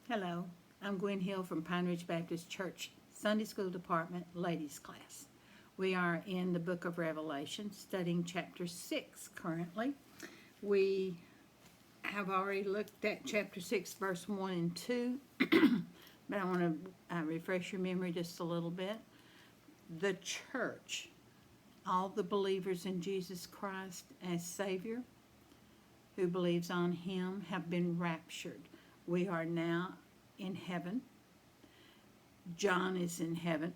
Hello, I'm Gwen Hill from Pine Ridge Baptist Church Sunday School Department Ladies Class. We are in the book of Revelation, studying chapter 6 currently. We have already looked at chapter 6, verse 1 and 2, but I want to refresh your memory just a little bit. The church, all the believers in Jesus Christ as Savior, who believes on Him, have been raptured. We are now in heaven. John is in heaven,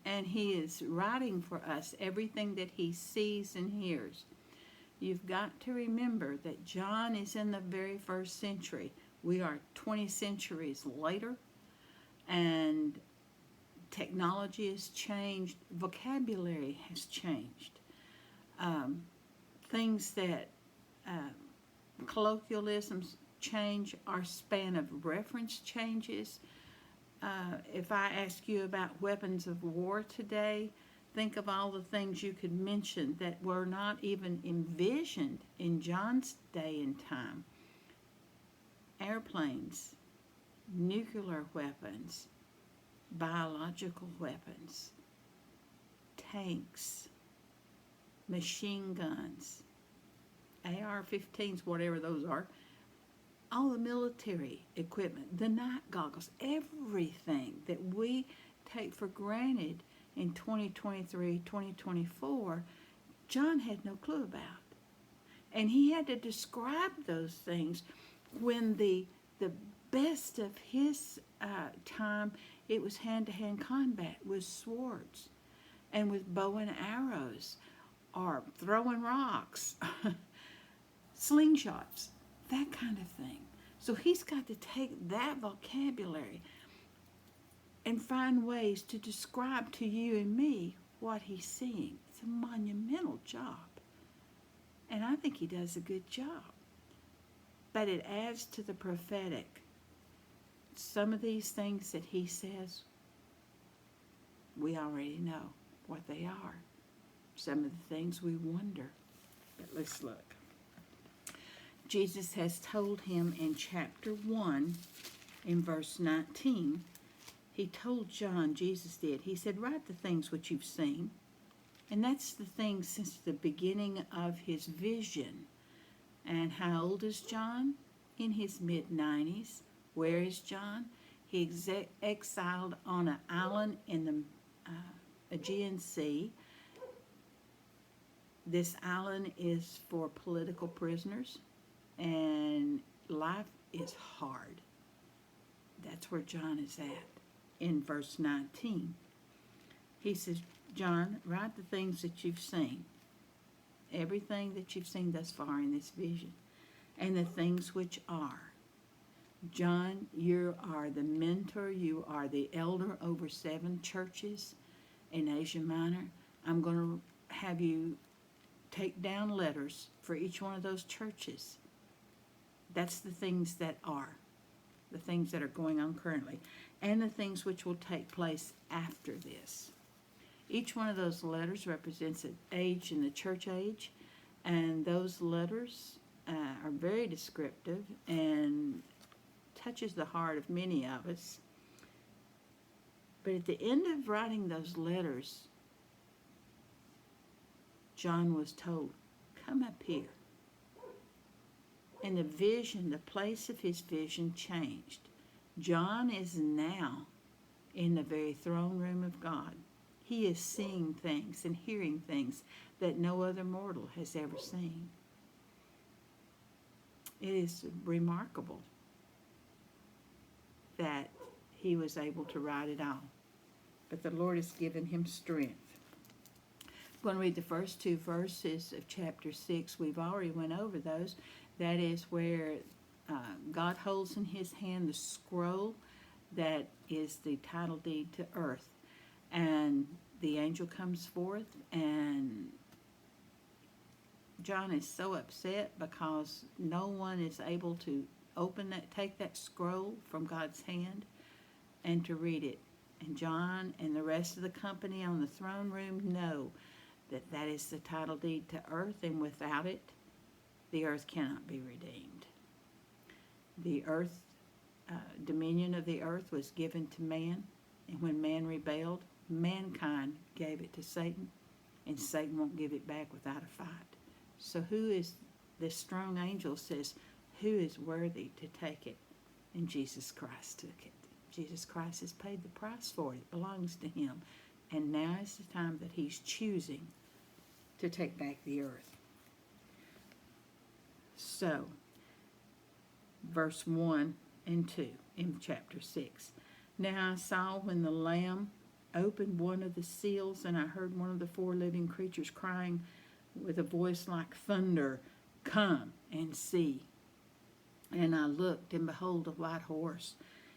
and he is writing for us everything that he sees and hears. You've got to remember that John is in the very first century. We are 20 centuries later, and technology has changed, vocabulary has changed. Things that colloquialisms change, our span of reference changes. If I ask you about weapons of war today, think of all the things you could mention that were not even envisioned in John's day and time. Airplanes, nuclear weapons, biological weapons, tanks, machine guns, AR-15s, whatever those are, all the military equipment, the night goggles, everything that we take for granted in 2023, 2024, John had no clue about. And he had to describe those things when the best of his time, it was hand-to-hand combat with swords and with bow and arrows or throwing rocks, slingshots, that kind of thing. So he's got to take that vocabulary and find ways to describe to you and me what he's seeing. It's a monumental job. And I think he does a good job. But it adds to the prophetic. Some of these things that he says, we already know what they are. Some of the things we wonder. But let's look. Jesus has told him in chapter 1, in verse 19, he told John, Jesus did, he said, write the things which you've seen. And that's the thing since the beginning of his vision. And how old is John? In his mid-90s. Where is John? He exiled on an island in the Aegean Sea. This island is for political prisoners. And life is hard. That's where John is at in verse 19. He says, John, write the things that you've seen. Everything that you've seen thus far in this vision. And the things which are. John, you are the mentor. You are the elder over 7 churches in Asia Minor. I'm going to have you take down letters for each one of those churches. That's the things that are. The things that are going on currently. And the things which will take place after this. Each one of those letters represents an age in the church age. And those letters are very descriptive and touches the heart of many of us. But at the end of writing those letters, John was told, come up here. And the vision, the place of his vision changed. John is now in the very throne room of God. He is seeing things and hearing things that no other mortal has ever seen. It is remarkable that he was able to write it all. But the Lord has given him strength. I'm going to read the first 2 verses of chapter 6. We've already went over those. That is where God holds in his hand the scroll that is the title deed to earth. And the angel comes forth, and John is so upset because no one is able to take that scroll from God's hand and to read it. And John and the rest of the company on the throne room know that that is the title deed to earth, and without it, the earth cannot be redeemed. The earth dominion of the earth was given to man, and when man rebelled, mankind gave it to Satan, and Satan won't give it back without a fight. So who is, this strong angel says, who is worthy to take it? And Jesus Christ took it. Jesus Christ has paid the price for it. It belongs to him. And now is the time that he's choosing to take back the earth. So, verse 1 and 2 in chapter 6. Now I saw when the Lamb opened one of the seals, and I heard one of the four living creatures crying with a voice like thunder, "Come and see." And I looked, and behold, a white horse.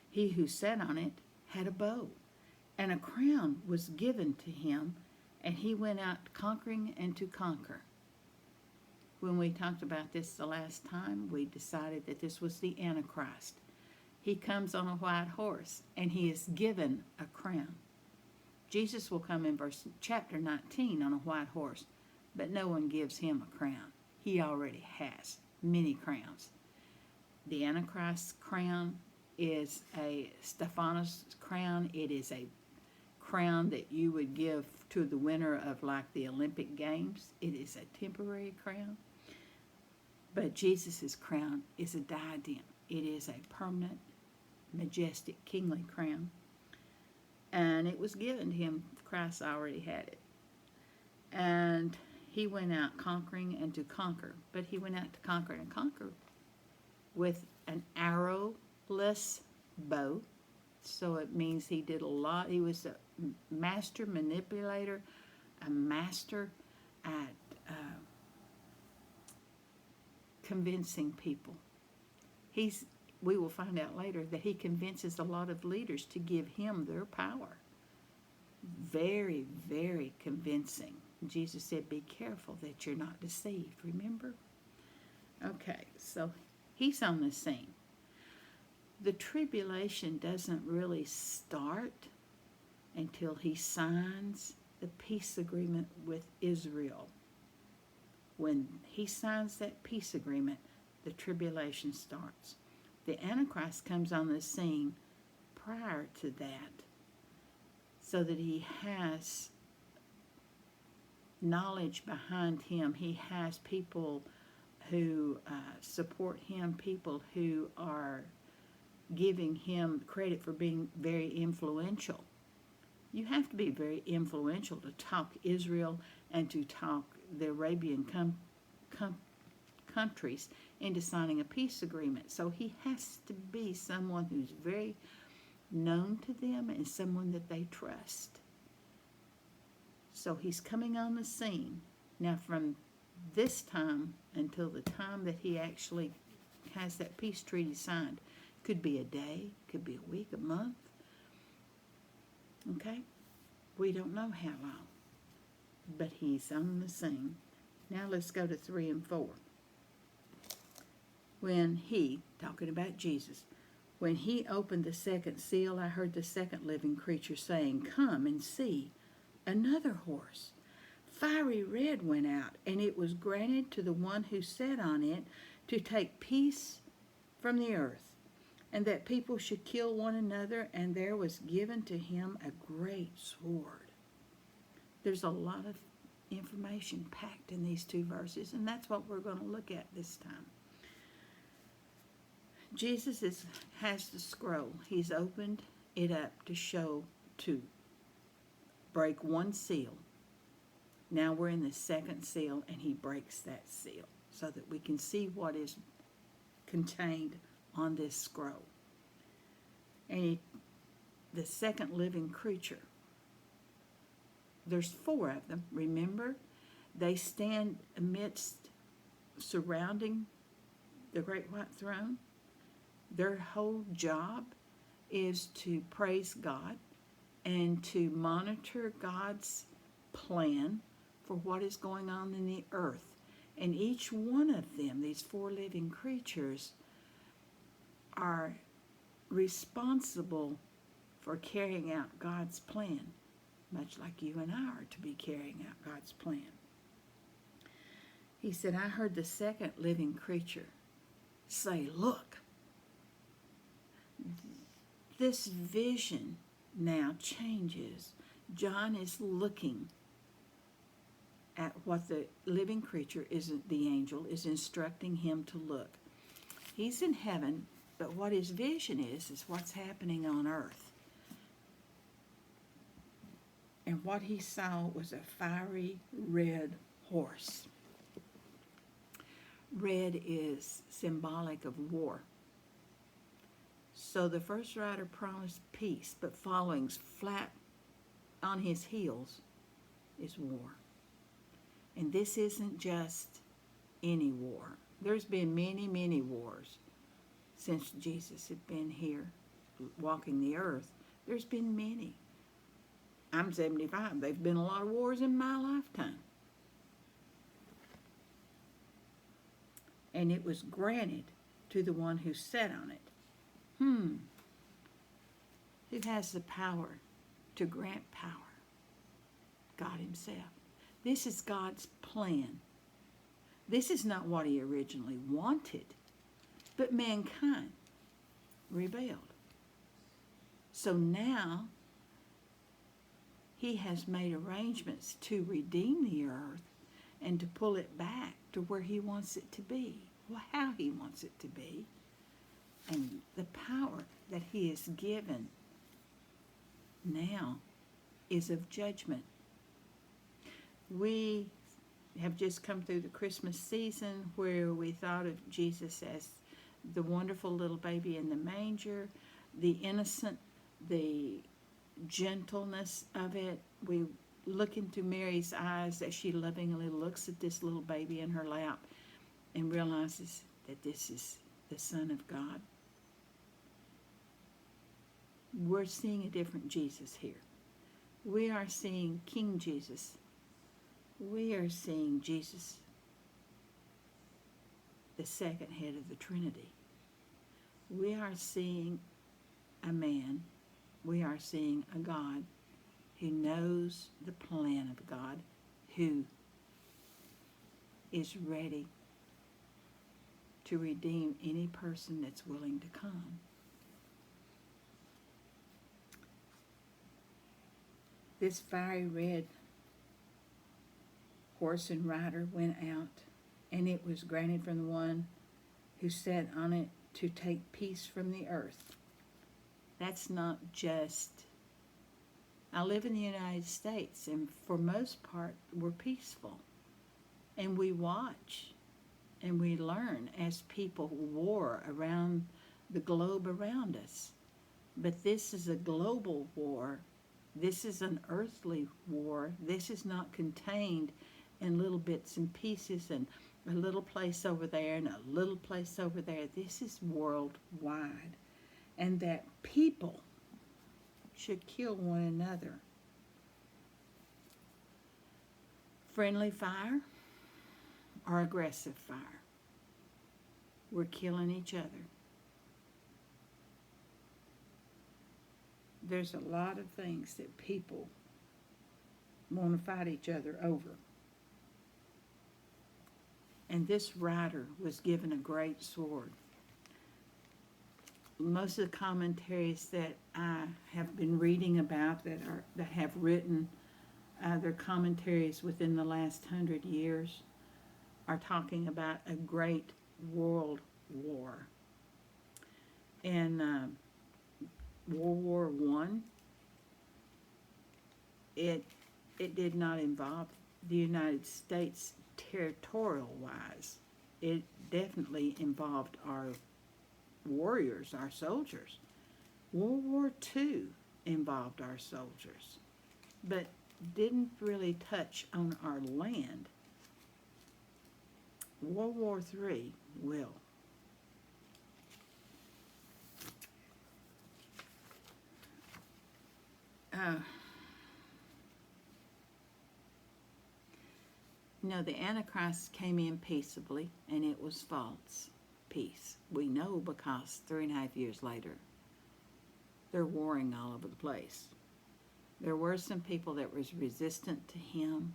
He who sat on it had a bow, and a crown was given to him, and he went out conquering and to conquer. When we talked about this the last time, we decided that this was the Antichrist. He comes on a white horse, and he is given a crown. Jesus will come in chapter 19 on a white horse, but no one gives him a crown. He already has many crowns. The Antichrist's crown is a Stephanos crown. It is a crown that you would give to the winner of like the Olympic Games. It is a temporary crown. But Jesus' crown is a diadem. It is a permanent, majestic, kingly crown. And it was given to him. Christ already had it. And he went out conquering and to conquer. But he went out to conquer and conquer with an arrowless bow. So it means he did a lot. He was a master manipulator, a master at convincing people. We will find out later that he convinces a lot of leaders to give him their power. Very, very convincing. Jesus said, be careful that you're not deceived, remember? Okay, so he's on the scene. The tribulation doesn't really start until he signs the peace agreement with Israel. When he signs that peace agreement, the tribulation starts. The Antichrist comes on the scene prior to that, so that he has knowledge behind him. He has people who support him, people who are giving him credit for being very influential. You have to be very influential to talk Israel and to talk the Arabian countries into signing a peace agreement. So he has to be someone who's very known to them and someone that they trust. So he's coming on the scene. Now from this time until the time that he actually has that peace treaty signed, could be a day, could be a week, a month. Okay? We don't know how long. But he's on the scene. Now let's go to 3 and 4. When he, talking about Jesus, when he opened the second seal, I heard the second living creature saying, "Come and see." Another horse, fiery red, went out, and it was granted to the one who sat on it to take peace from the earth, and that people should kill one another, and there was given to him a great sword. There's a lot of information packed in these 2 verses, and that's what we're going to look at this time. Jesus has the scroll. He's opened it up to break one seal. Now we're in the second seal, and he breaks that seal so that we can see what is contained on this scroll. And the second living creature, there's 4 of them, remember? They stand surrounding the great white throne. Their whole job is to praise God and to monitor God's plan for what is going on in the earth. And each one of them, these 4 living creatures, are responsible for carrying out God's plan, much like you and I are to be carrying out God's plan. He said, I heard the second living creature say, "Look." this vision now changes. John is looking at what the living creature, isn't the angel, is instructing him to look. He's in heaven, but what his vision is what's happening on earth. And what he saw was a fiery red horse. Red is symbolic of war. So the first rider promised peace, but following flat on his heels is war. And this isn't just any war. There's been many, many wars since Jesus had been here walking the earth. There's been many. I'm 75. There've been a lot of wars in my lifetime. And it was granted to the one who sat on it. Who has the power to grant power? God himself. This is God's plan. This is not what he originally wanted, but mankind rebelled. So now he has made arrangements to redeem the earth and to pull it back to where he wants it to be, how he wants it to be. And the power that he has given now is of judgment. We have just come through the Christmas season where we thought of Jesus as the wonderful little baby in the manger, the innocent, the gentleness of it. We look into Mary's eyes as she lovingly looks at this little baby in her lap and realizes that this is the Son of God. We're seeing a different Jesus here. We are seeing King Jesus. We are seeing Jesus, the second head of the Trinity. We are seeing a man. We are seeing a God who knows the plan of God, who is ready to redeem any person that's willing to come. This fiery red horse and rider went out, and it was granted from the one who sat on it to take peace from the earth. That's not just... I live in the United States, and for most part, we're peaceful. And we watch, and we learn as people war around the globe around us. But this is a global war. This is an earthly war. This is not contained in little bits and pieces and a little place over there and a little place over there. This is worldwide. And that people should kill one another. Friendly fire or aggressive fire. We're killing each other. There's a lot of things that people want to fight each other over. And this rider was given a great sword. Most of the commentaries that I have been reading about that have written their commentaries within the last 100 years are talking about a great world war. And World War I, it did not involve the United States territorial-wise. It definitely involved our warriors, our soldiers. World War II involved our soldiers, but didn't really touch on our land. World War III will. The Antichrist came in peaceably, and it was false peace. We know because 3.5 years later, they're warring all over the place. There were some people that was resistant to him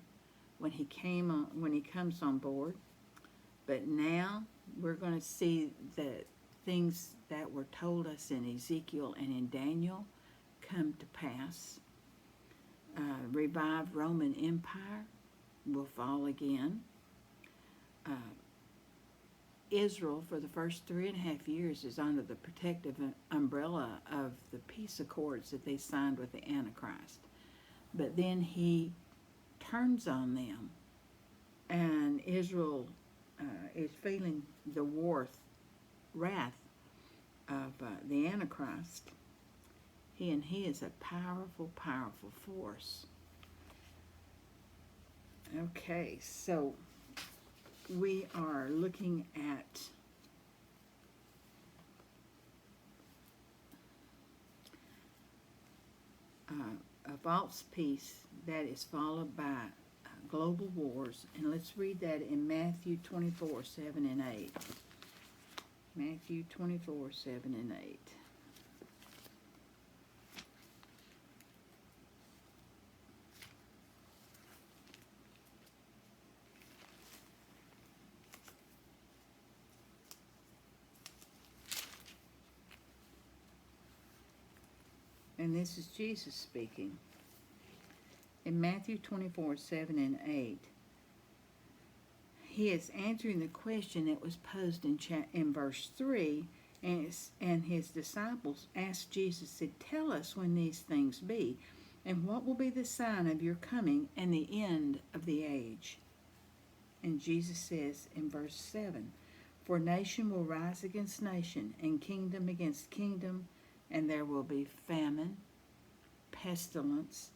when he comes on board, but now we're going to see that things that were told us in Ezekiel and in Daniel come to pass. Revived Roman Empire will fall again. Israel, for the first 3.5 years, is under the protective umbrella of the peace accords that they signed with the Antichrist. But then he turns on them, and Israel is feeling the wrath of the Antichrist. He is a powerful, powerful force. Okay, so we are looking at a false peace that is followed by global wars. And let's read that in Matthew 24, 7 and 8. Matthew 24, 7 and 8. And this is Jesus speaking. In Matthew 24, 7 and 8, he is answering the question that was posed in verse 3, and his disciples asked Jesus, said, "Tell us when these things be, and what will be the sign of your coming and the end of the age?" And Jesus says in verse 7, "For nation will rise against nation, and kingdom against kingdom, and there will be famine, pestilence,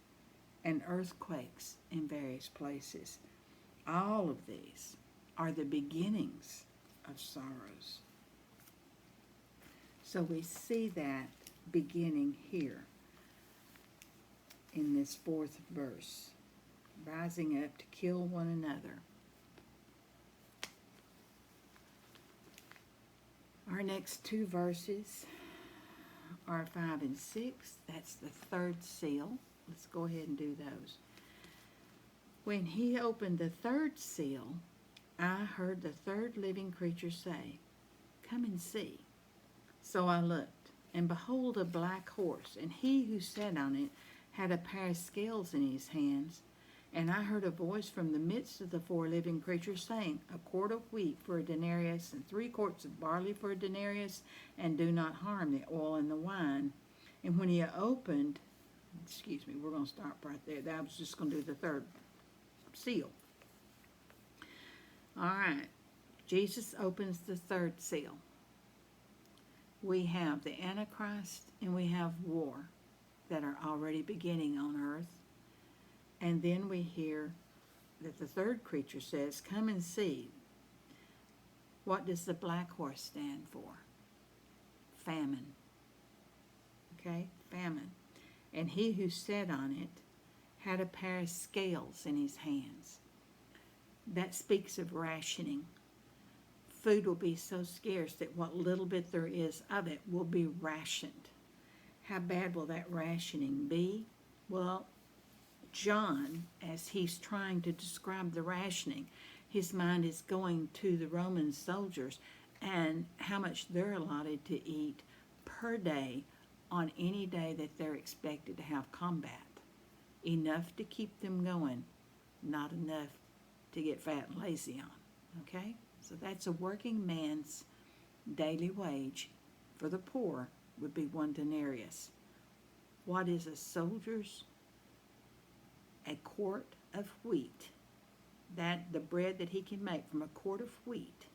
and earthquakes in various places. All of these are the beginnings of sorrows." So we see that beginning here in this 4th verse, rising up to kill one another. Our next 2 verses are 5 and 6. That's the 3rd seal. Let's go ahead and do those. "When he opened the 3rd seal, I heard the 3rd living creature say, 'Come and see.' So I looked, and behold, a black horse, and he who sat on it had a pair of scales in his hands. And I heard a voice from the midst of the 4 living creatures saying, 'A quart of wheat for a denarius, and 3 quarts of barley for a denarius, and do not harm the oil and the wine.' And when he opened," we're going to stop right there. That was just going to do the 3rd seal. All right, Jesus opens the 3rd seal. We have the Antichrist and we have war that are already beginning on earth. And then we hear that the 3rd creature says, "Come and see." What does the black horse stand for? Famine. Okay, famine. "And he who sat on it had a pair of scales in his hands." That speaks of rationing. Food will be so scarce that what little bit there is of it will be rationed. How bad will that rationing be? Well, John, as he's trying to describe the rationing, his mind is going to the Roman soldiers and how much they're allotted to eat per day on any day that they're expected to have combat. Enough to keep them going, not enough to get fat and lazy on. Okay? So that's a working man's daily wage for the poor would be 1 denarius. What is a soldier's? A quart of wheat. That the bread that he can make from a quart of wheat.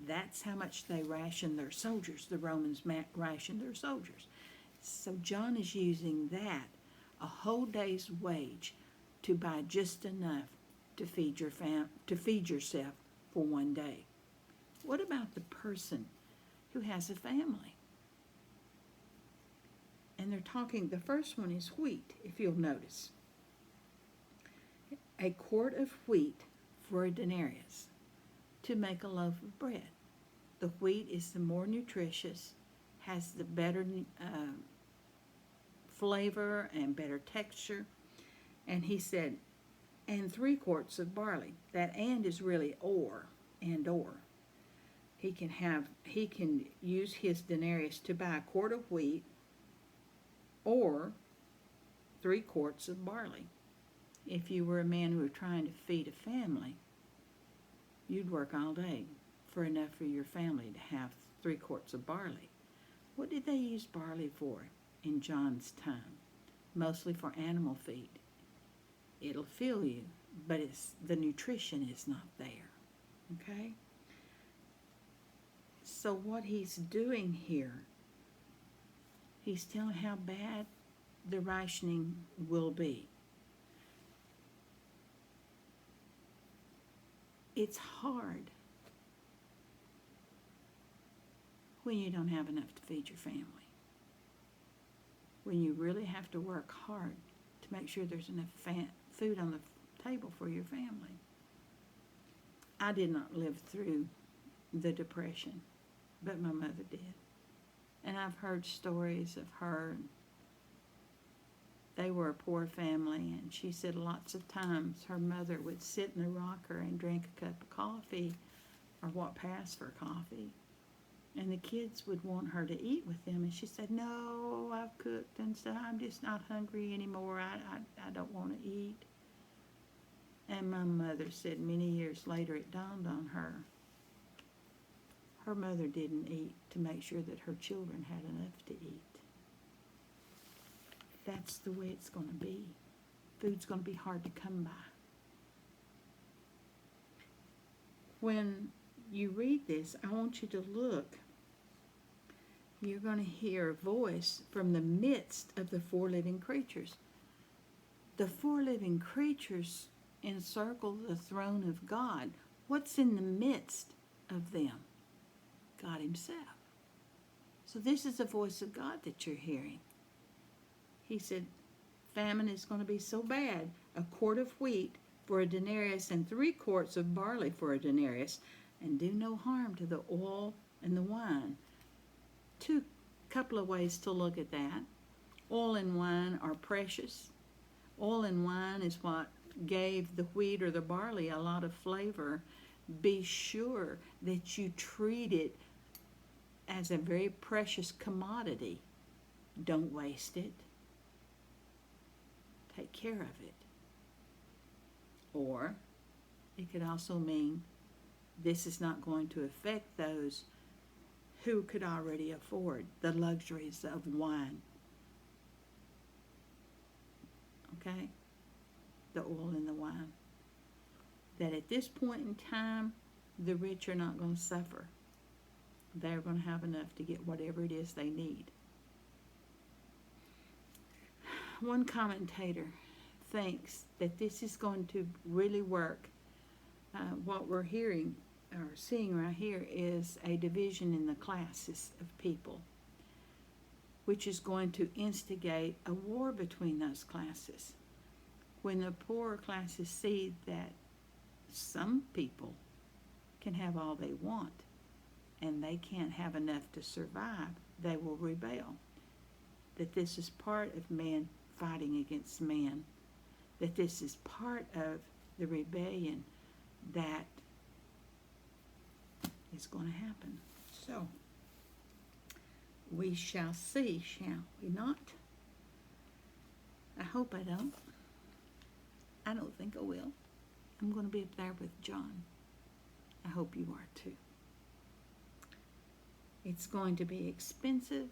That's how much they ration their soldiers. The Romans ration their soldiers. So John is using that, a whole day's wage, to buy just enough to feed yourself for 1 day. What about the person who has a family? And they're talking, the first one is wheat, if you'll notice. A quart of wheat for a denarius to make a loaf of bread. The wheat is the more nutritious, has the better flavor and better texture. And he said, and 3 quarts of barley. That "and" is really "or," and "or." he can use his denarius to buy a quart of wheat or 3 quarts of barley. If you were a man who were trying to feed a family, you'd work all day for enough for your family to have 3 quarts of barley. What did they use barley for in John's time? Mostly for animal feed. It'll fill you, but the nutrition is not there. Okay? So what he's doing here, he's telling how bad the rationing will be. It's hard when you don't have enough to feed your family. When you really have to work hard to make sure there's enough food on the table for your family. I did not live through the Depression, but my mother did. And I've heard stories of her. They were a poor family, and she said lots of times her mother would sit in the rocker and drink a cup of coffee or what passed for coffee. And the kids would want her to eat with them, and she said, "No, I've cooked and stuff. I'm just not hungry anymore. I don't want to eat." And my mother said many years later it dawned on her. Her mother didn't eat to make sure that her children had enough to eat. That's the way it's going to be. Food's going to be hard to come by. When you read this, I want you to look. You're going to hear a voice from the midst of the 4 living creatures. The 4 living creatures encircle the throne of God. What's in the midst of them? God himself. So this is the voice of God that you're hearing. He said, famine is going to be so bad, a quart of wheat for a denarius and 3 quarts of barley for a denarius, and do no harm to the oil and the wine. Couple of ways to look at that. Oil and wine are precious. Oil and wine is what gave the wheat or the barley a lot of flavor. Be sure that you treat it as a very precious commodity. Don't waste it. Take care of it. Or it could also mean this is not going to affect those who could already afford the luxuries of wine. Okay? The oil and the wine. That at this point in time, the rich are not going to suffer. They're going to have enough to get whatever it is they need. One commentator thinks that this is going to really work. What we're hearing or seeing right here is a division in the classes of people, which is going to instigate a war between those classes. When the poorer classes see that some people can have all they want and they can't have enough to survive, they will rebel. That this is part of man fighting against man. That this is part of the rebellion that is going to happen. So, we shall see, shall we not? I hope I don't. I don't think I will. I'm going to be up there with John. I hope you are too. It's going to be expensive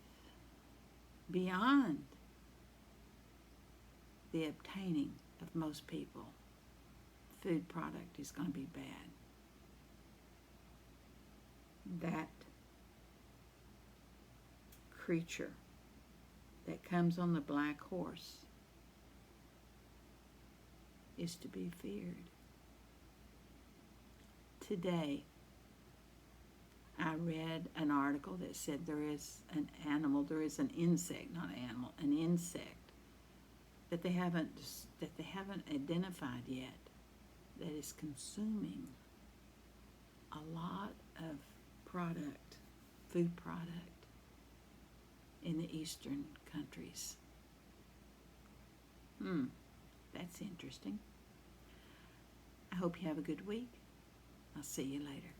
beyond the obtaining of most people. Food product is going to be bad. That creature that comes on the black horse is to be feared. Today, I read an article that said there is an insect, not an animal, an insect that they haven't identified yet that is consuming a lot of food product in the eastern countries. That's interesting. I hope you have a good week. I'll see you later.